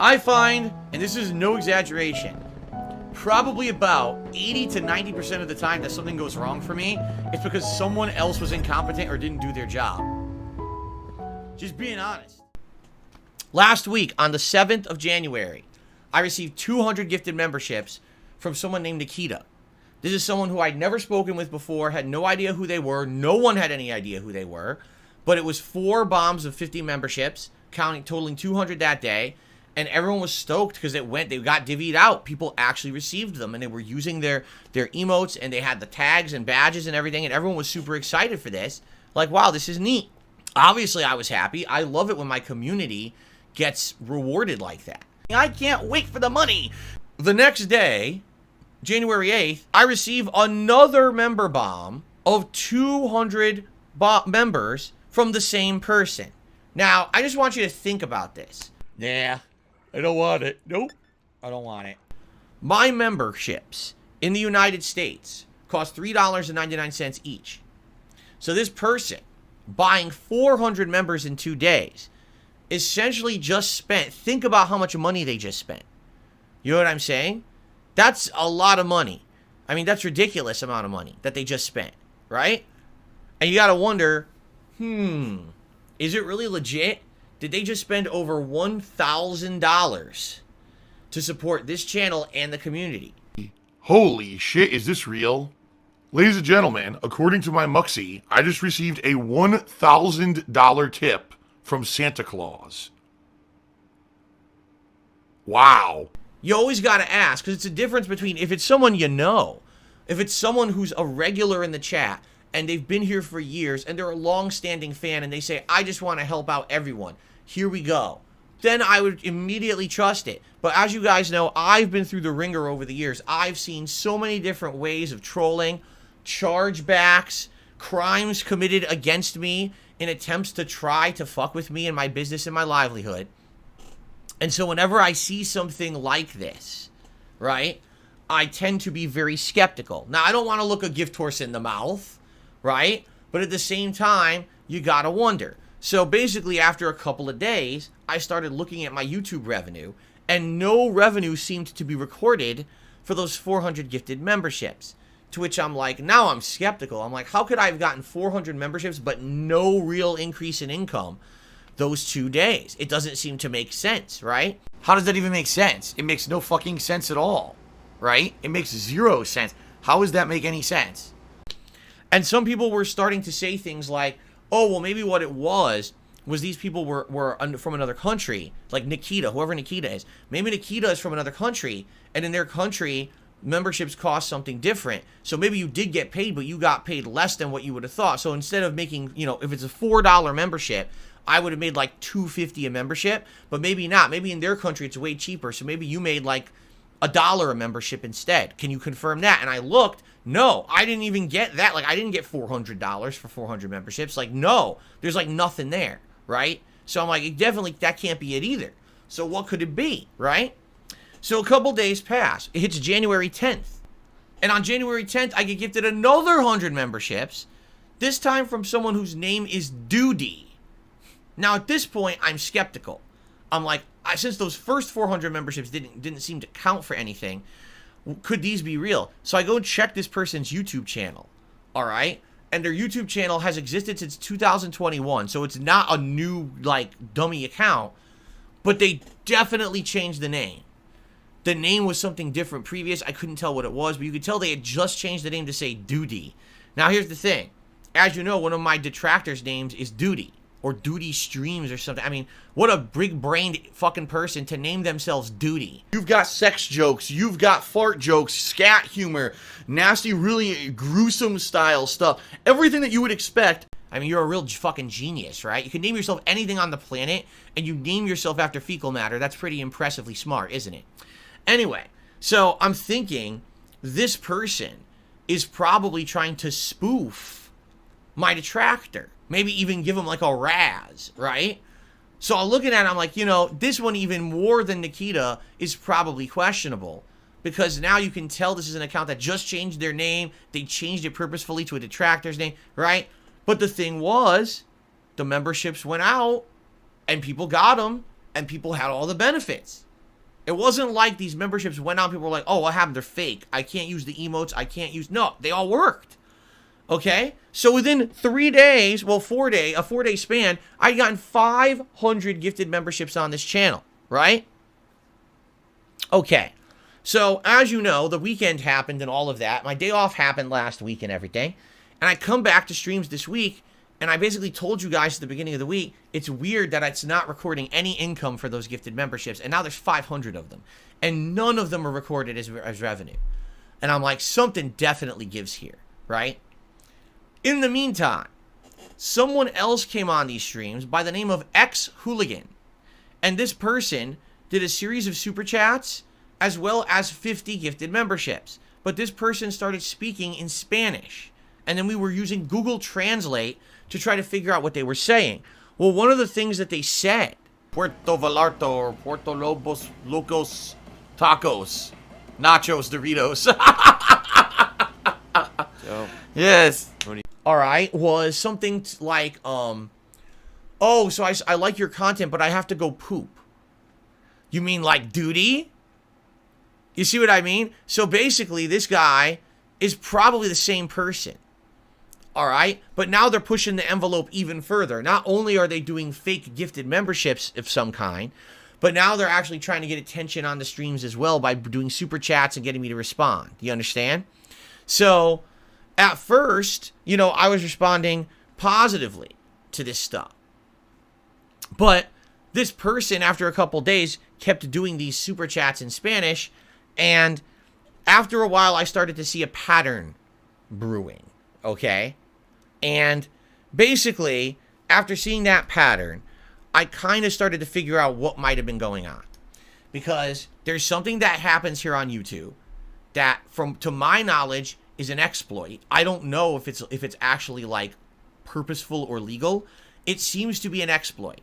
I find, and this is no exaggeration, probably about 80 to 90% of the time that something goes wrong for me, it's because someone else was incompetent or didn't do their job. Just being honest. Last week, on the 7th of January, I received 200 gifted memberships from someone named Nikita. This is someone who I'd never spoken with before, had no idea who they were. No one had any idea who they were. But it was 4 bombs of 50 memberships, totaling 200 that day. And everyone was stoked because they got divvied out. People actually received them, and they were using their emotes, and they had the tags and badges and everything, and everyone was super excited for this. Like, wow, this is neat. Obviously, I was happy. I love it when my community gets rewarded like that. I can't wait for the money. The next day, January 8th, I receive another member bomb of 200 members from the same person. Now, I just want you to think about this. Yeah. I don't want it. Nope. I don't want it. My memberships in the United States cost $3.99 each. So this person buying 400 members in 2 days essentially just spent, think about how much money they just spent. You know what I'm saying? That's a lot of money. I mean, that's a ridiculous amount of money that they just spent, right? And you got to wonder, is it really legit? Did they just spend over $1,000 to support this channel and the community? Holy shit, is this real? Ladies and gentlemen, according to my Muxie, I just received a $1,000 tip from Santa Claus. Wow. You always got to ask, because it's a difference between if it's someone you know, if it's someone who's a regular in the chat, and they've been here for years, and they're a long-standing fan, and they say, I just want to help out everyone. Here we go. Then I would immediately trust it. But as you guys know, I've been through the ringer over the years. I've seen so many different ways of trolling, chargebacks, crimes committed against me in attempts to try to fuck with me and my business and my livelihood. And so whenever I see something like this, right, I tend to be very skeptical. Now, I don't want to look a gift horse in the mouth, right? But at the same time, you gotta wonder. So basically, after a couple of days, I started looking at my YouTube revenue, and no revenue seemed to be recorded for those 400 gifted memberships. To which I'm like, now I'm skeptical. I'm like, how could I have gotten 400 memberships but no real increase in income those 2 days? It doesn't seem to make sense, right? How does that even make sense? It makes no fucking sense at all, right? It makes 0 sense. How does that make any sense? And some people were starting to say things like, oh, well, maybe what it was these people were from another country, like Nikita, whoever Nikita is. Maybe Nikita is from another country, and in their country, memberships cost something different. So maybe you did get paid, but you got paid less than what you would have thought. So instead of making, if it's a $4 membership, I would have made like $2.50 a membership, but maybe not. Maybe in their country, it's way cheaper. So maybe you made like $1 a membership instead. Can you confirm that? And I looked. No, I didn't even get that. Like, I didn't get $400 for 400 memberships. Like, no, there's like nothing there, right? So I'm like, definitely, that can't be it either. So what could it be, right? So a couple days pass. It hits January 10th. And on January 10th, I get gifted another 100 memberships, this time from someone whose name is Duty. Now, at this point, I'm skeptical. I'm like, since those first 400 memberships didn't seem to count for anything, could these be real? So I go and check this person's YouTube channel, all right? And their YouTube channel has existed since 2021, so it's not a new, like, dummy account, but they definitely changed the name. The name was something different previous. I couldn't tell what it was, but you could tell they had just changed the name to say Duty. Now, here's the thing. As you know, one of my detractors' names is Duty. Or Duty Streams or something. I mean, what a big-brained fucking person to name themselves Duty. You've got sex jokes, you've got fart jokes, scat humor, nasty, really gruesome style stuff. Everything that you would expect. I mean, you're a real fucking genius, right? You can name yourself anything on the planet, and you name yourself after fecal matter. That's pretty impressively smart, isn't it? Anyway, so I'm thinking this person is probably trying to spoof my detractor. Maybe even give him like a razz, right? So I'm looking at it, I'm like, this one even more than Nikita is probably questionable. Because now you can tell this is an account that just changed their name. They changed it purposefully to a detractor's name, right? But the thing was, the memberships went out, and people got them, and people had all the benefits. It wasn't like these memberships went out, people were like, oh, what happened? They're fake. I can't use the emotes. I can't use... No, they all worked. Okay? So within 3 days, well, a 4-day span, I'd gotten 500 gifted memberships on this channel, right? Okay. So, as you know, the weekend happened and all of that. My day off happened last week and everything. And I come back to streams this week, and I basically told you guys at the beginning of the week, it's weird that it's not recording any income for those gifted memberships. And now there's 500 of them. And none of them are recorded as revenue. And I'm like, something definitely gives here, right? In the meantime, someone else came on these streams by the name of X-Hooligan. And this person did a series of super chats as well as 50 gifted memberships. But this person started speaking in Spanish. And then we were using Google Translate to try to figure out what they were saying. Well, one of the things that they said, Puerto Vallarta or Puerto Lobos, Locos, Tacos, Nachos, Doritos. Yes. All right, was something like, oh, so I like your content, but I have to go poop. You mean like duty? You see what I mean? So basically, this guy is probably the same person. All right, but now they're pushing the envelope even further. Not only are they doing fake gifted memberships of some kind, but now they're actually trying to get attention on the streams as well by doing super chats and getting me to respond. Do you understand? So at first, you know, I was responding positively to this stuff. But this person, after a couple days, kept doing these super chats in Spanish. And after a while, I started to see a pattern brewing. Okay? And basically, after seeing that pattern, I kind of started to figure out what might have been going on. Because there's something that happens here on YouTube that, to my knowledge, is an exploit. I don't know if it's actually like purposeful or legal. It seems to be an exploit.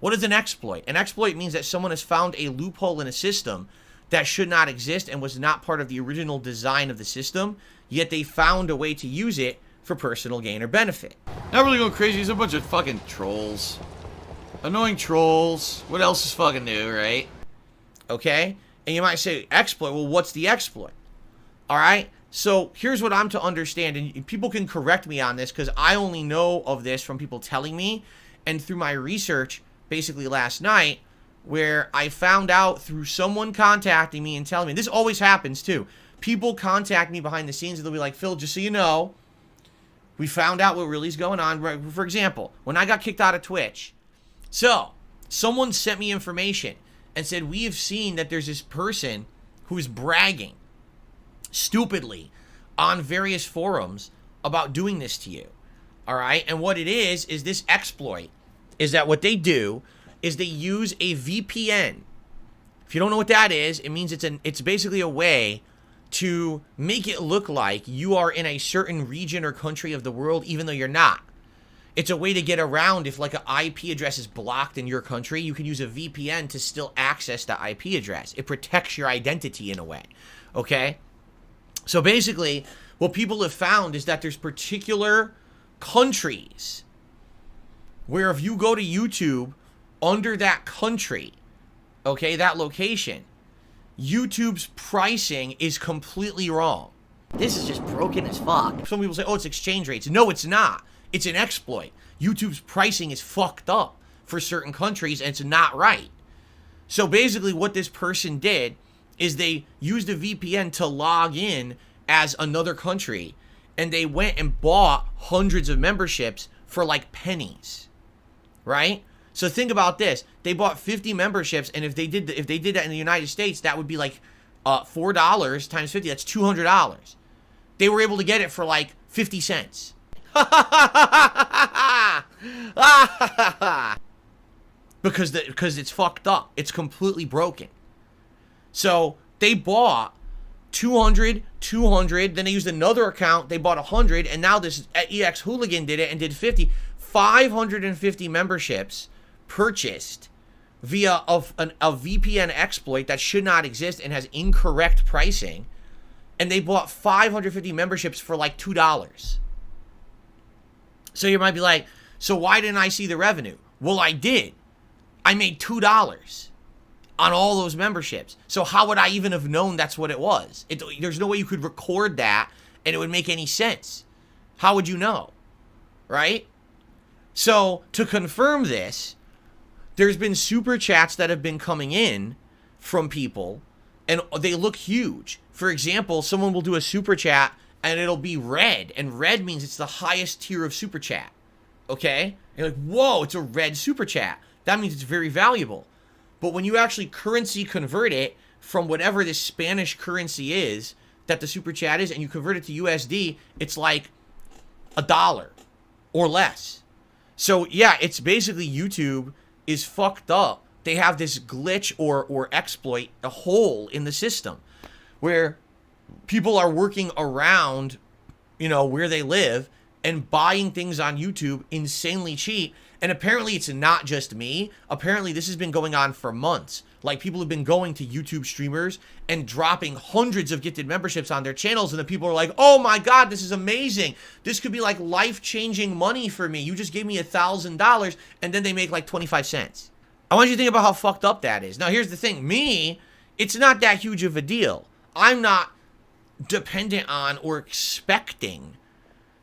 What is an exploit? An exploit means that someone has found a loophole in a system that should not exist and was not part of the original design of the system, yet they found a way to use it for personal gain or benefit. Not really going crazy, it's a bunch of fucking trolls. Annoying trolls. What else is fucking new, right? Okay? And you might say, exploit, well, what's the exploit? Alright? So, here's what I'm to understand, and people can correct me on this, because I only know of this from people telling me, and through my research, basically last night, where I found out through someone contacting me and telling me, this always happens too. People contact me behind the scenes and they'll be like, Phil, just so you know, we found out what really is going on. For example, when I got kicked out of Twitch, so someone sent me information and said, we have seen that there's this person who is bragging stupidly on various forums about doing this to you. All right. And what it is this exploit is that what they do is they use a VPN. If you don't know what that is, it means it's basically a way to make it look like you are in a certain region or country of the world, even though you're not. It's a way to get around if like an IP address is blocked in your country, you can use a VPN to still access the IP address. It protects your identity in a way, okay? So basically, what people have found is that there's particular countries where if you go to YouTube under that country, okay, that location, YouTube's pricing is completely wrong. This is just broken as fuck. Some people say, oh, it's exchange rates. No, it's not. It's an exploit. YouTube's pricing is fucked up for certain countries, and it's not right. So basically what this person did is they used a VPN to log in as another country, and they went and bought hundreds of memberships for like pennies, right? So think about this. They bought 50 memberships, and if they did that in the United States, that would be like $4 times 50. That's $200. They were able to get it for like 50 cents. because it's fucked up. It's completely broken. So they bought 200, then they used another account, they bought 100, and now this EX Hooligan did it and did 50. 550 memberships purchased via a VPN exploit that should not exist and has incorrect pricing, and they bought 550 memberships for like $2. So you might be like, so why didn't I see the revenue? Well, I did. I made $2. on all those memberships. So how would I even have known that's what it was? There's no way you could record that and it would make any sense. How would you know? Right? So to confirm this, there's been super chats that have been coming in from people and they look huge. For example, someone will do a super chat and it'll be red, and red means it's the highest tier of super chat. Okay? And you're like, whoa, it's a red super chat. That means it's very valuable. But when you actually currency convert it from whatever this Spanish currency is that the super chat is, and you convert it to USD, it's like $1 or less. So yeah, it's basically YouTube is fucked up. They have this glitch or exploit, a hole in the system where people are working around, where they live and buying things on YouTube insanely cheap. And apparently it's not just me. Apparently this has been going on for months. Like, people have been going to YouTube streamers and dropping hundreds of gifted memberships on their channels. And the people are like, oh my God, this is amazing. This could be like life-changing money for me. You just gave me $1,000. And then they make like 25 cents. I want you to think about how fucked up that is. Now, here's the thing. Me, it's not that huge of a deal. I'm not dependent on or expecting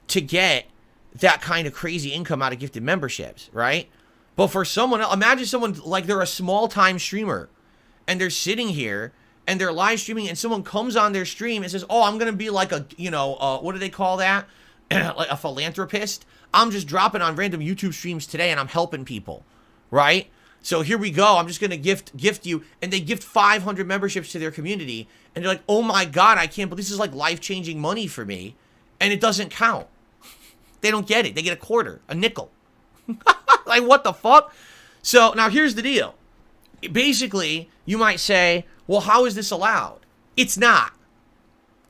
to get that kind of crazy income out of gifted memberships, right? But for someone else, imagine someone like they're a small-time streamer and they're sitting here and they're live streaming and someone comes on their stream and says, oh, I'm going to be like a, what do they call that? Like a philanthropist. I'm just dropping on random YouTube streams today and I'm helping people, right? So here we go. I'm just going to gift you. And they gift 500 memberships to their community. And they're like, oh my God, I can't believe this is like life-changing money for me. And it doesn't count. They don't get it. They get a quarter, a nickel. Like, what the fuck? So now here's the deal. Basically, you might say, well, how is this allowed? It's not.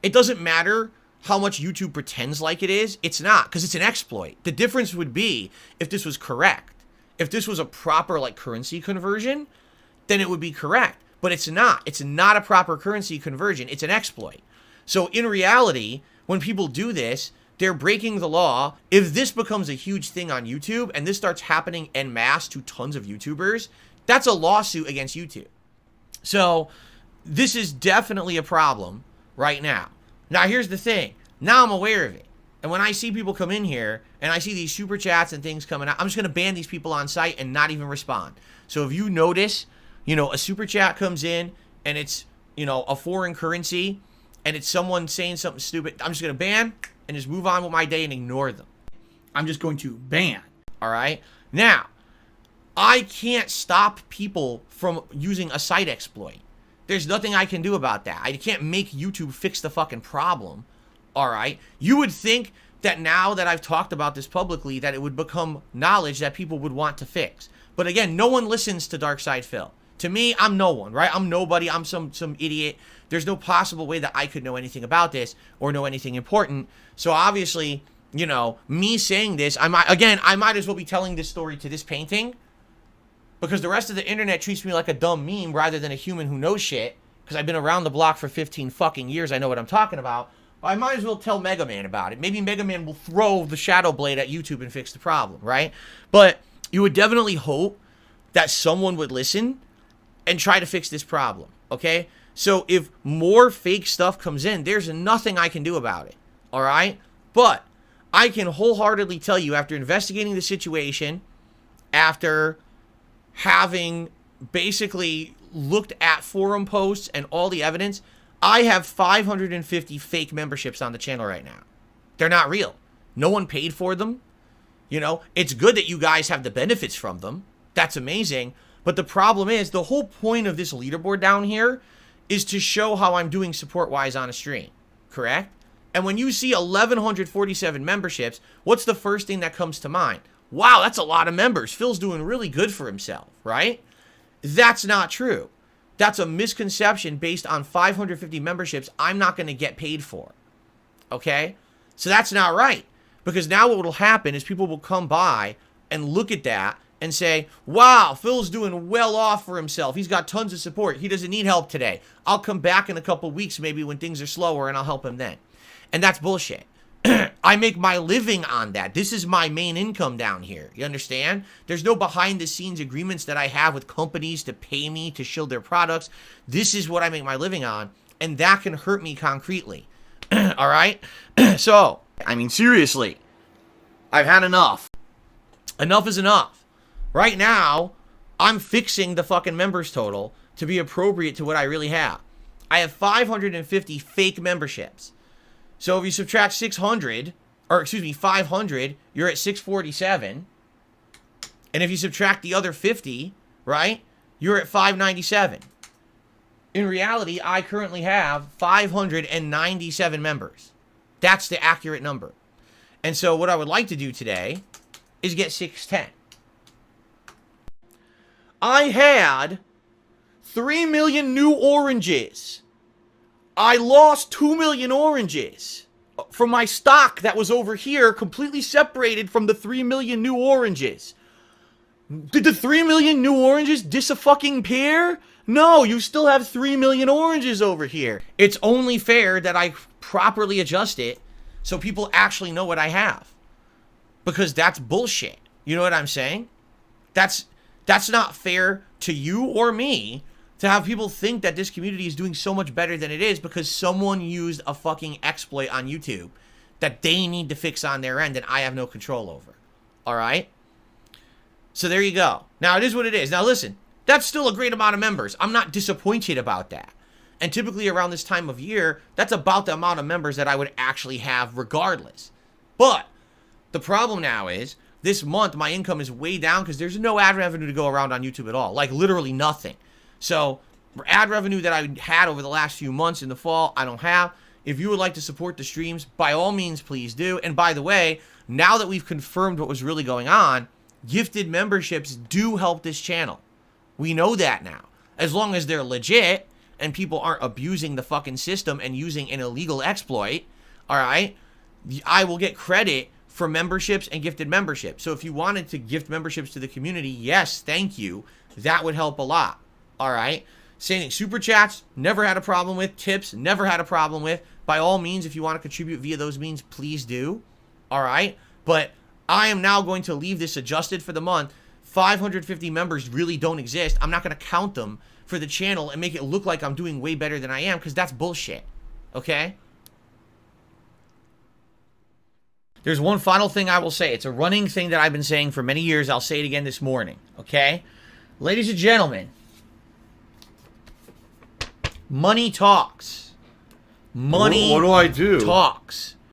It doesn't matter how much YouTube pretends like it is. It's not, because it's an exploit. The difference would be if this was correct. If this was a proper like currency conversion, then it would be correct. But it's not. It's not a proper currency conversion. It's an exploit. So in reality, when people do this, they're breaking the law. If this becomes a huge thing on YouTube and this starts happening en masse to tons of YouTubers, that's a lawsuit against YouTube. So this is definitely a problem right now. Now, here's the thing. Now I'm aware of it. And when I see people come in here and I see these super chats and things coming out, I'm just going to ban these people on site and not even respond. So if you notice, a super chat comes in and it's, a foreign currency and it's someone saying something stupid, I'm just going to ban and just move on with my day and ignore them. I'm just going to ban. All right? Now, I can't stop people from using a site exploit. There's nothing I can do about that. I can't make YouTube fix the fucking problem. All right? You would think that now that I've talked about this publicly, that it would become knowledge that people would want to fix. But again, no one listens to Darkside Phil. To me, I'm no one, right? I'm nobody. I'm some idiot. There's no possible way that I could know anything about this or know anything important. So obviously, me saying this, I might as well be telling this story to this painting, because the rest of the internet treats me like a dumb meme rather than a human who knows shit, because I've been around the block for 15 fucking years. I know what I'm talking about. I might as well tell Mega Man about it. Maybe Mega Man will throw the Shadow Blade at YouTube and fix the problem, right? But you would definitely hope that someone would listen and try to fix this problem, okay? So if more fake stuff comes in, there's nothing I can do about it, all right? But I can wholeheartedly tell you, after investigating the situation, after having basically looked at forum posts and all the evidence, I have 550 fake memberships on the channel right now. They're not real. No one paid for them. It's good that you guys have the benefits from them. That's amazing. But the problem is, the whole point of this leaderboard down here is to show how I'm doing support-wise on a stream. Correct? And when you see 1,147 memberships, what's the first thing that comes to mind? Wow, that's a lot of members. Phil's doing really good for himself, right? That's not true. That's a misconception based on 550 memberships I'm not going to get paid for. Okay? So that's not right. Because now what will happen is people will come by and look at that and say, wow, Phil's doing well off for himself. He's got tons of support. He doesn't need help today. I'll come back in a couple weeks maybe when things are slower and I'll help him then. And that's bullshit. I make my living on that. This is my main income down here. You understand? There's no behind the scenes agreements that I have with companies to pay me to shield their products. This is what I make my living on, and that can hurt me concretely. All right? So, I mean, seriously. I've had enough. enough is enough. Right now, I'm fixing the fucking members total to be appropriate to what I really have. I have 550 fake memberships. So if you subtract 500, you're at 647. And if you subtract the other 50, right, you're at 597. In reality, I currently have 597 members. That's the accurate number. And so what I would like to do today is get 610. I had 3 million new oranges. I lost 2 million oranges from my stock that was over here, completely separated from the 3 million new oranges. Did the 3 million new oranges dis-a-fucking-pair? No, you still have 3 million oranges over here. It's only fair that I properly adjust it so people actually know what I have. Because that's bullshit. You know what I'm saying? That's not fair to you or me to have people think that this community is doing so much better than it is because someone used a fucking exploit on YouTube that they need to fix on their end and I have no control over. All right? So there you go. Now, it is what it is. Now, listen, that's still a great amount of members. I'm not disappointed about that. And typically around this time of year, that's about the amount of members that I would actually have regardless. But the problem now is this month my income is way down because there's no ad revenue to go around on YouTube at all. Like literally nothing. So ad revenue that I had over the last few months in the fall, I don't have. If you would like to support the streams, by all means, please do. And by the way, now that we've confirmed what was really going on, gifted memberships do help this channel. We know that now. As long as they're legit and people aren't abusing the fucking system and using an illegal exploit, all right, I will get credit for memberships and gifted memberships. So if you wanted to gift memberships to the community, yes, thank you. That would help a lot. All right. Sending super chats, never had a problem with. Tips, never had a problem with. By all means, if you want to contribute via those means, please do. All right. But I am now going to leave this adjusted for the month. 550 members really don't exist. I'm not going to count them for the channel and make it look like I'm doing way better than I am because that's bullshit. Okay? There's one final thing I will say. It's a running thing that I've been saying for many years. I'll say it again this morning. Okay? Ladies and gentlemen, money talks. Money What do I do? talks.